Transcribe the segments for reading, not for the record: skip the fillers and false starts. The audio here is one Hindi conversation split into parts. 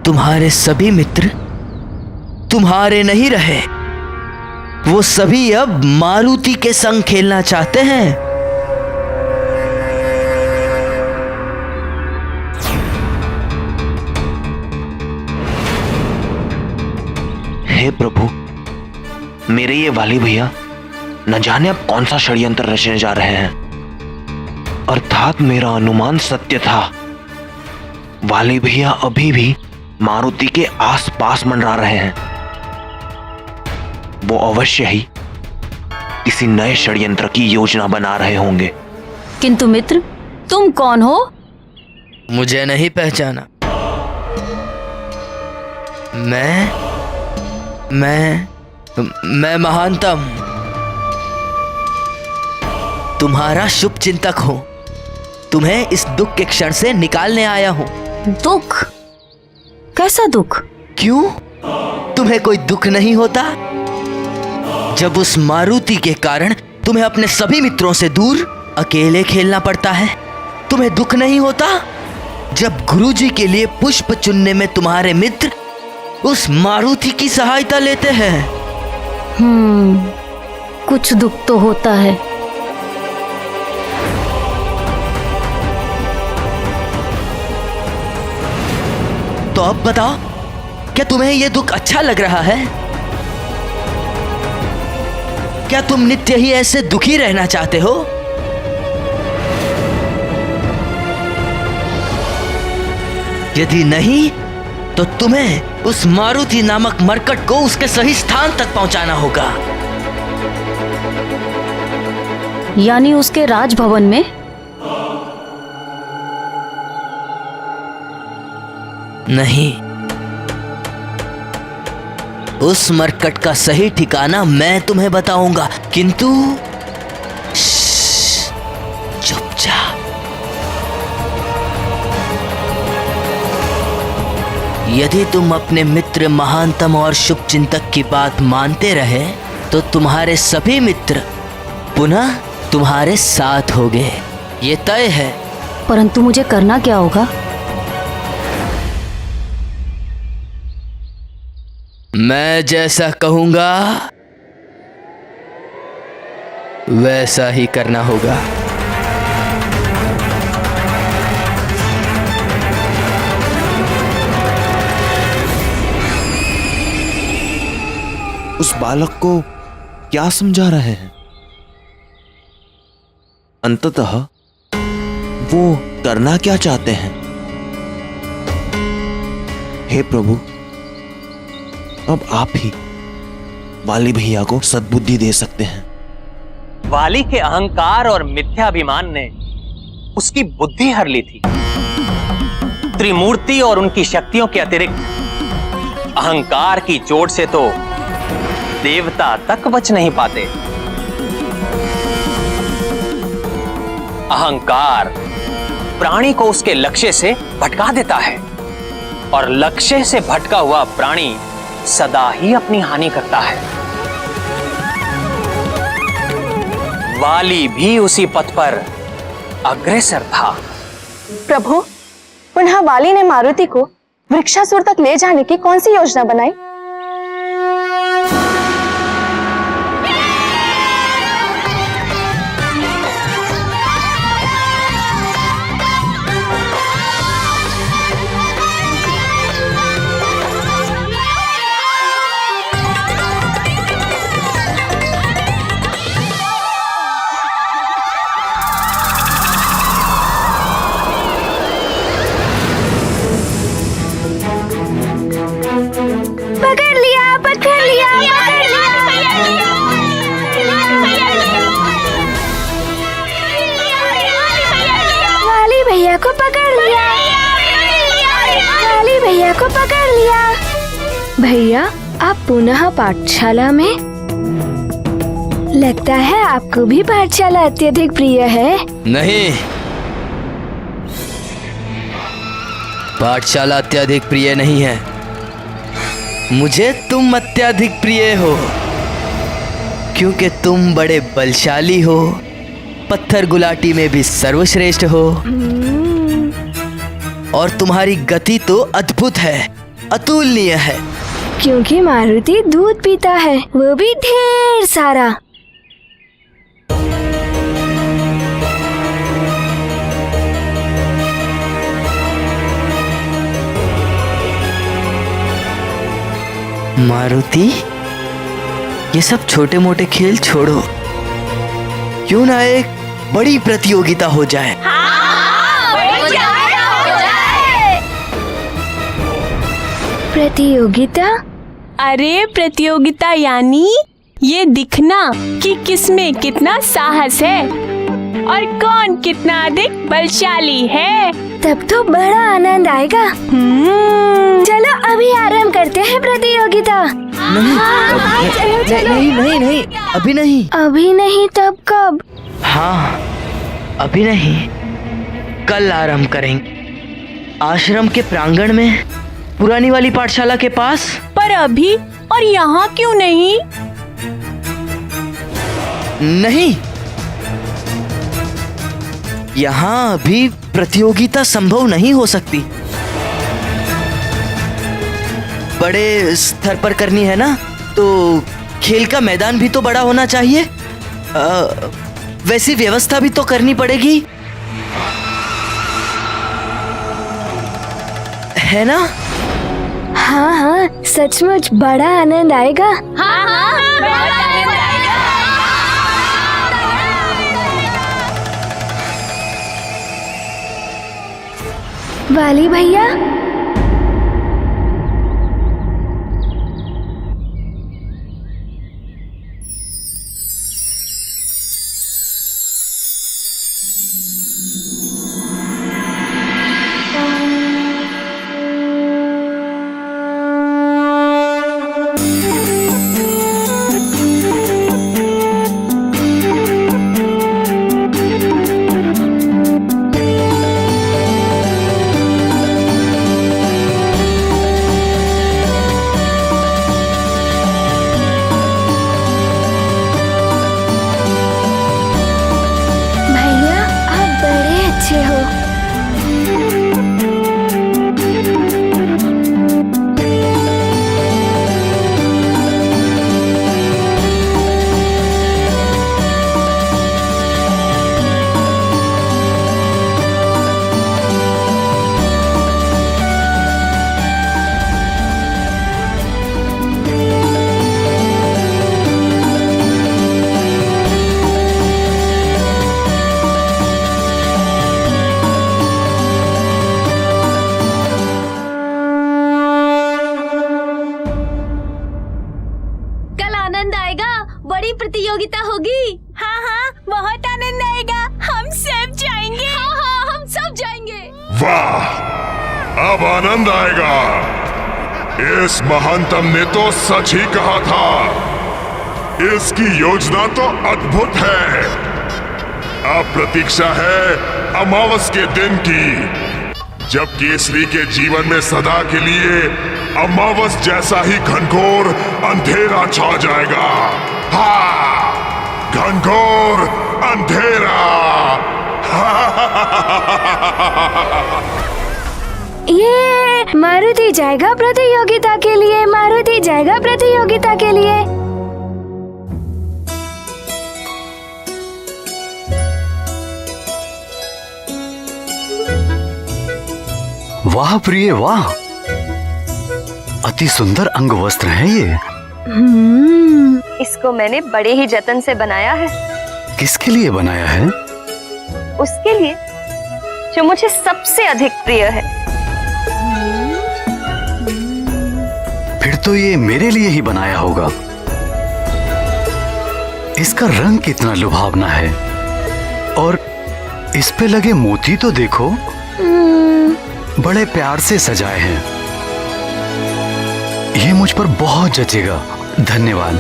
तुम्हारे सभी मित्र तुम्हारे नहीं रहे। वो सभी अब मारुति के संग खेलना चाहते हैं। हे प्रभु, मेरे ये वाली भैया न जाने अब कौन सा षड्यंत्र रचने जा रहे हैं। अर्थात मेरा अनुमान सत्य था। वाली भैया अभी भी मारुति के आसपास मंडरा रहे हैं। वो अवश्य ही किसी नए षड्यंत्र की योजना बना रहे होंगे। किंतु मित्र, तुम कौन हो? मुझे नहीं पहचाना। मैं महानतम तुम्हारा शुभ चिंतक हूं। तुम्हें इस दुख के क्षण से निकालने आया हूं। दुख? कैसा दुख? क्यों, तुम्हें कोई दुख नहीं होता जब उस मारुति के कारण तुम्हें अपने सभी मित्रों से दूर अकेले खेलना पड़ता है? तुम्हें दुख नहीं होता जब गुरुजी के लिए पुष्प चुनने में तुम्हारे मित्र उस मारुति की सहायता लेते हैं? कुछ दुख तो होता है। तो अब बताओ, क्या तुम्हें यह दुख अच्छा लग रहा है? क्या तुम नित्य ही ऐसे दुखी रहना चाहते हो? यदि नहीं तो तुम्हें उस मारुति नामक मरकट को उसके सही स्थान तक पहुंचाना होगा। यानी उसके राजभवन में? नहीं, उस मरकट का सही ठिकाना मैं तुम्हें बताऊंगा, किंतु चुपचाप। यदि तुम अपने मित्र महानतम और शुभ चिंतक की बात मानते रहे तो तुम्हारे सभी मित्र पुनः तुम्हारे साथ होंगे, ये तय है। परंतु मुझे करना क्या होगा? मैं जैसा कहूंगा वैसा ही करना होगा। उस बालक को क्या समझा रहे हैं? अंततः वो करना क्या चाहते हैं? हे प्रभु, अब आप ही वाली भैया को सद्बुद्धि दे सकते हैं। वाली के अहंकार और मिथ्याभिमान ने उसकी बुद्धि हर ली थी। त्रिमूर्ति और उनकी शक्तियों के अतिरिक्त अहंकार की चोट से तो देवता तक बच नहीं पाते। अहंकार प्राणी को उसके लक्ष्य से भटका देता है और लक्ष्य से भटका हुआ प्राणी सदा ही अपनी हानि करता है। वाली भी उसी पथ पर अग्रसर था। प्रभु, पुनः वाली ने मारुति को वृक्षासुर तक ले जाने की कौन सी योजना बनाई? वाली भैया को पकड़ लिया। वाली भैया को पकड़ लिया। भैया, आप पुनः पाठशाला में? लगता है आपको भी पाठशाला अत्यधिक प्रिय है। नहीं, पाठशाला अत्यधिक प्रिय नहीं है। मुझे तुम अत्यधिक प्रिय हो, क्योंकि तुम बड़े बलशाली हो, पत्थर गुलाटी में भी सर्वश्रेष्ठ हो और तुम्हारी गति तो अद्भुत है। अतुलनीय है। क्योंकि मारुति दूध पीता है, वो भी ढेर सारा। मारुति, ये सब छोटे मोटे खेल छोड़ो, क्यों ना एक बड़ी प्रतियोगिता हो जाए। प्रतियोगिता? अरे प्रतियोगिता यानी ये दिखना कि किसमें कितना साहस है और कौन कितना अधिक बलशाली है। तब तो बड़ा आनंद आएगा। चलो अभी आरंभ करते हैं प्रतियोगिता। नहीं, अभी नहीं। अभी नहीं, तब कब? हाँ, अभी नहीं, कल आरंभ करेंगे। आश्रम के प्रांगण में, पुरानी वाली पाठशाला के पास। पर अभी और यहाँ क्यों नहीं? नहीं, यहाँ अभी प्रतियोगिता संभव नहीं हो सकती। बड़े स्तर पर करनी है ना, तो खेल का मैदान भी तो बड़ा होना चाहिए। वैसी व्यवस्था भी तो करनी पड़ेगी, है ना? हाँ हाँ, सचमुच बड़ा आनंद आएगा। वाली भैया, अच्छे हो। बड़ी प्रतियोगिता होगी। हाँ हाँ, बहुत आनंद आएगा। हम सब जाएंगे। हाँ हाँ, हम सब जाएंगे। वाह, अब आनंद आएगा। इस महानतम ने तो सच ही कहा था। इसकी योजना तो अद्भुत है। अब प्रतीक्षा है अमावस के दिन की, जब केसरी के जीवन में सदा के लिए अमावस जैसा ही घनघोर अंधेरा छा जाएगा। हाँ, घनघोर अंधेरा। ये मारुति जाएगा प्रतियोगिता के लिए, मारुति जाएगा प्रतियोगिता के लिए। वाह प्रिय वाह, अति सुंदर अंग वस्त्र है ये। इसको मैंने बड़े ही जतन से बनाया है। किसके लिए बनाया है? उसके लिए जो मुझे सबसे अधिक प्रिय है। फिर तो ये मेरे लिए ही बनाया होगा। इसका रंग कितना लुभावना है, और इस पे लगे मोती तो देखो, बड़े प्यार से सजाए हैं। ये मुझ पर बहुत जचेगा। धन्यवाद।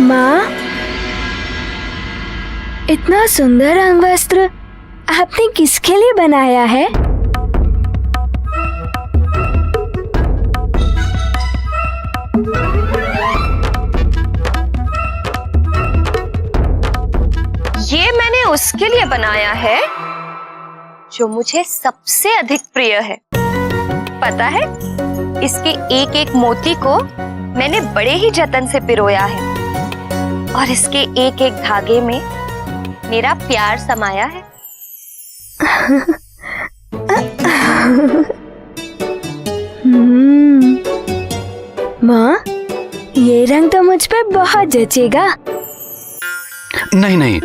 माँ, इतना सुंदर अंगवस्त्र आपने किसके लिए बनाया है? ये मैंने उसके लिए बनाया है जो मुझे सबसे अधिक प्रिय है। पता है, इसके एक एक मोती को मैंने बड़े ही जतन से पिरोया है और इसके एक एक धागे में मेरा प्यार समाया है। माँ, ये रंग तो मुझ पे बहुत जचेगा। नहीं नहीं,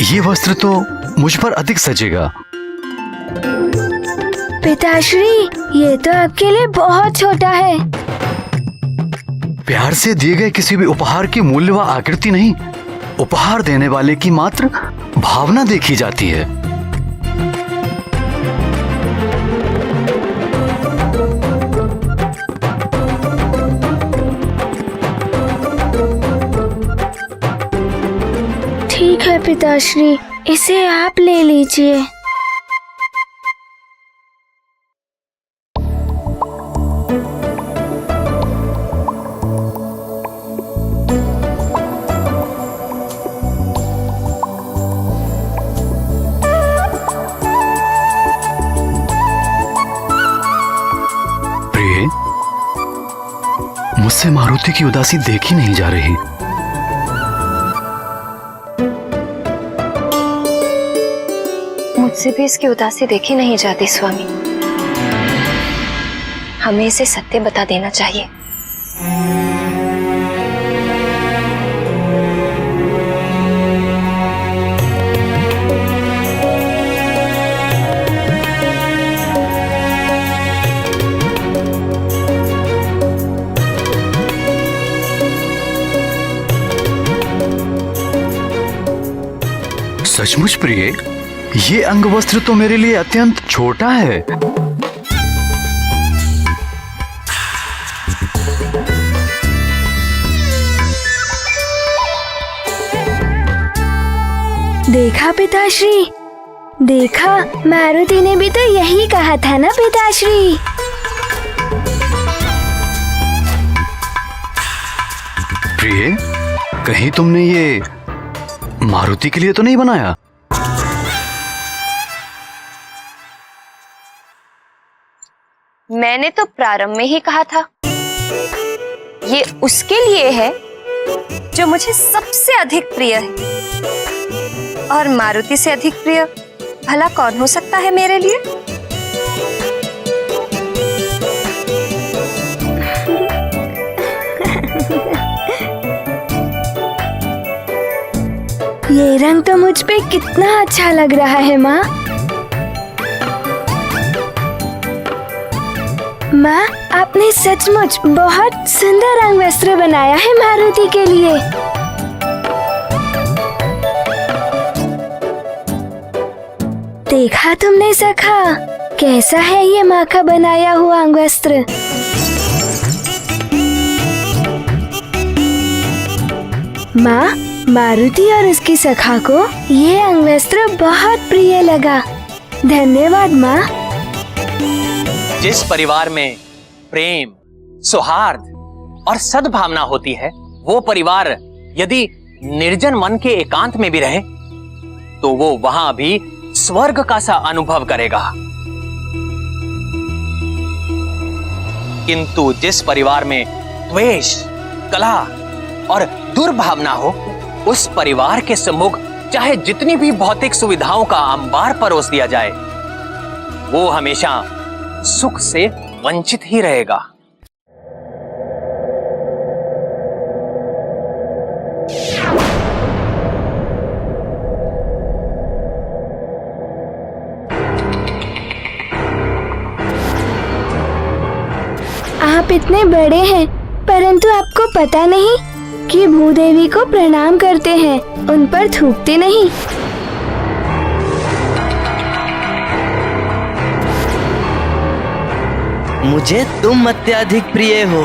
ये वस्त्र तो मुझ पर अधिक सजेगा। पिताश्री, ये तो आपके लिए बहुत छोटा है। प्यार से दिए गए किसी भी उपहार की मूल्य व आकृति नहीं, उपहार देने वाले की मात्र भावना देखी जाती है। ठीक है पिताश्री, इसे आप ले लीजिए। प्रिय, मुझसे मारुति की उदासी देखी नहीं जा रही। मुझसे भी इसकी उदासी देखी नहीं जाती स्वामी। हमें इसे सत्य बता देना चाहिए। सचमुच प्रिय, ये अंगवस्त्र तो मेरे लिए अत्यंत छोटा है। देखा पिताश्री, देखा, मारुति ने भी तो यही कहा था ना पिताश्री। प्रिय, कहीं तुमने ये मारुति के लिए तो नहीं बनाया? मैंने तो प्रारंभ में ही कहा था, ये उसके लिए है जो मुझे सबसे अधिक प्रिय है। और मारुति से अधिक प्रिय भला कौन हो सकता है मेरे लिए? ये रंग तो मुझ पे कितना अच्छा लग रहा है माँ। माँ, आपने सचमुच बहुत सुंदर रंग वस्त्र बनाया है मारुति के लिए। देखा तुमने सखा, कैसा है ये माँ का बनाया हुआ अंगवस्त्र? माँ, मारुति और उसकी सखा को ये अंगवस्त्र बहुत प्रिय लगा। धन्यवाद माँ। जिस परिवार में प्रेम, सौहार्द और सद्भावना होती है, वो परिवार यदि निर्जन मन के एकांत में भी रहे तो वो वहां भी स्वर्ग का सा अनुभव करेगा। किंतु जिस परिवार में द्वेष, कलह और दुर्भावना हो, उस परिवार के सम्मुख चाहे जितनी भी भौतिक सुविधाओं का अंबार परोस दिया जाए, वो हमेशा सुख से वंचित ही रहेगा। आप इतने बड़े हैं, परंतु आपको पता नहीं कि भूदेवी को प्रणाम करते हैं, उन पर थूकते नहीं। मुझे तुम अत्यधिक प्रिय हो।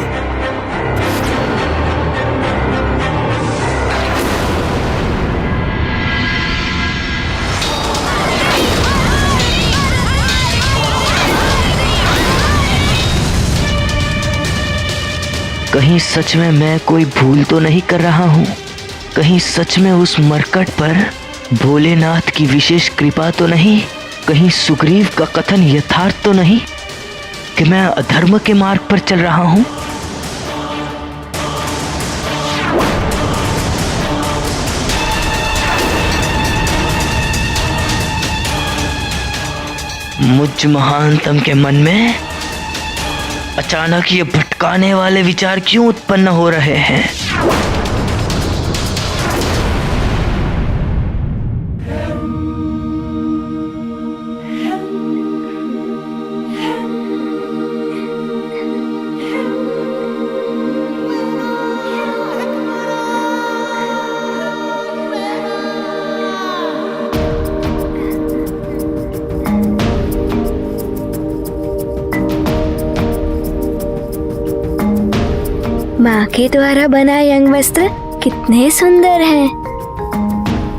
कहीं सच में मैं कोई भूल तो नहीं कर रहा हूँ? कहीं सच में उस मरकट पर भोलेनाथ की विशेष कृपा तो नहीं? कहीं सुग्रीव का कथन यथार्थ तो नहीं कि मैं अधर्म के मार्ग पर चल रहा हूं? मुझ महानतम के मन में अचानक ये भटकाने वाले विचार क्यों उत्पन्न हो रहे हैं? माँ के द्वारा बनाए अंग वस्त्र कितने सुंदर हैं।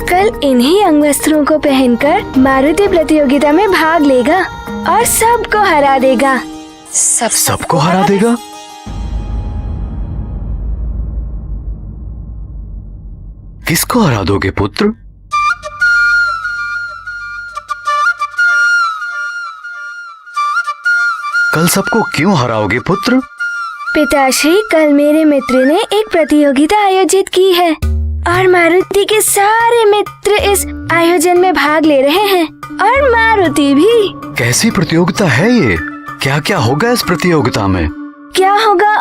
कल इन्हीं अंग वस्त्रों को पहनकर मारुति प्रतियोगिता में भाग लेगा और सबको हरा देगा। सबको हरा देगा? किसको हरा दोगे पुत्र? कल सबको क्यों हराओगे पुत्र? पिताश्री, कल मेरे मित्र ने एक प्रतियोगिता आयोजित की है और मारुति के सारे मित्र इस आयोजन में भाग ले रहे हैं और मारुति भी। कैसी प्रतियोगिता है ये? क्या क्या होगा इस प्रतियोगिता में? क्या होगा?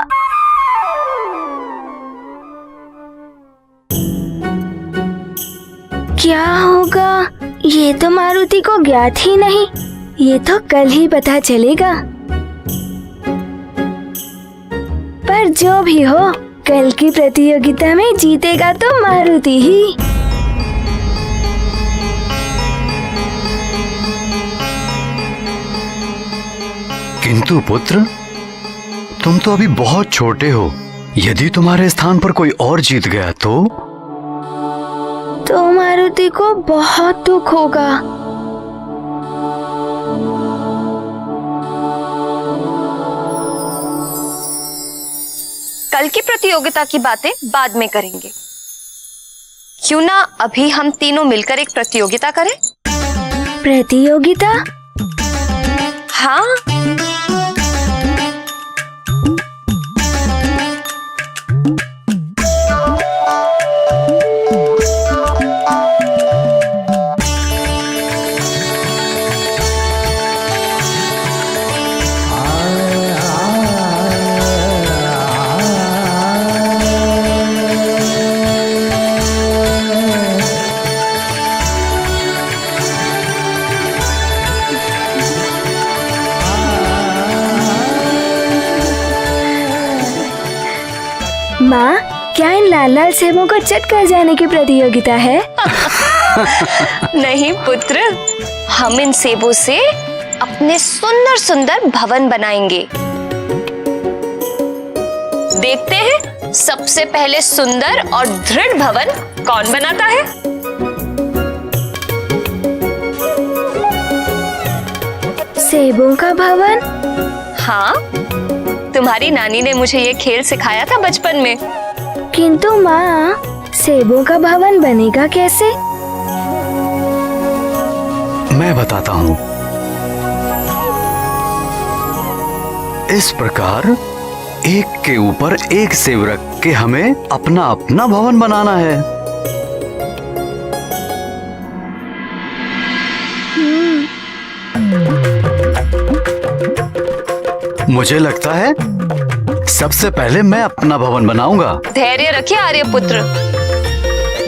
क्या होगा ये तो मारुति को ज्ञात ही नहीं। ये तो कल ही पता चलेगा। पर जो भी हो, कल की प्रतियोगिता में जीतेगा तो मारुति ही। किंतु पुत्र, तुम तो अभी बहुत छोटे हो। यदि तुम्हारे स्थान पर कोई और जीत गया तो मारुति को बहुत दुख होगा। कल की प्रतियोगिता की बातें बाद में करेंगे। क्यों ना अभी हम तीनों मिलकर एक प्रतियोगिता करें? प्रतियोगिता? हाँ। माँ, क्या इन लाल लाल सेबों को चट कर जाने की प्रतियोगिता है? नहीं पुत्र, हम इन सेबों से अपने सुंदर सुंदर भवन बनाएंगे। देखते हैं सबसे पहले सुंदर और दृढ़ भवन कौन बनाता है। सेबों का भवन? हाँ, तुम्हारी नानी ने मुझे ये खेल सिखाया था बचपन में। किंतु माँ, सेबों का भवन बनेगा कैसे? मैं बताता हूँ। इस प्रकार एक के ऊपर एक सेब रख के हमें अपना अपना भवन बनाना है। मुझे लगता है सबसे पहले मैं अपना भवन बनाऊंगा। धैर्य रखिए आर्यपुत्र,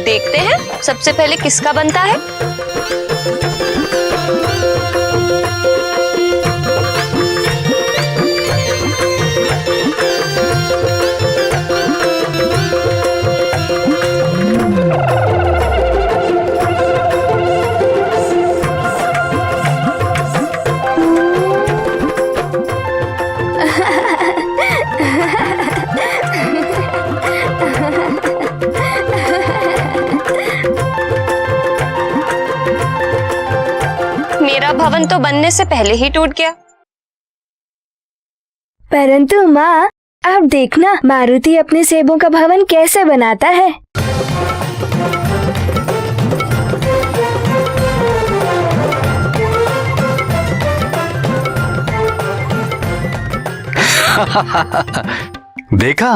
देखते हैं सबसे पहले किसका बनता है। मेरा भवन तो बनने से पहले ही टूट गया। परंतु माँ, अब देखना मारुति अपने सेबों का भवन कैसे बनाता है। देखा,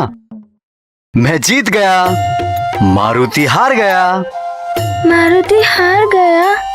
मैं जीत गया, मारुति हार गया। मारुति हार गया।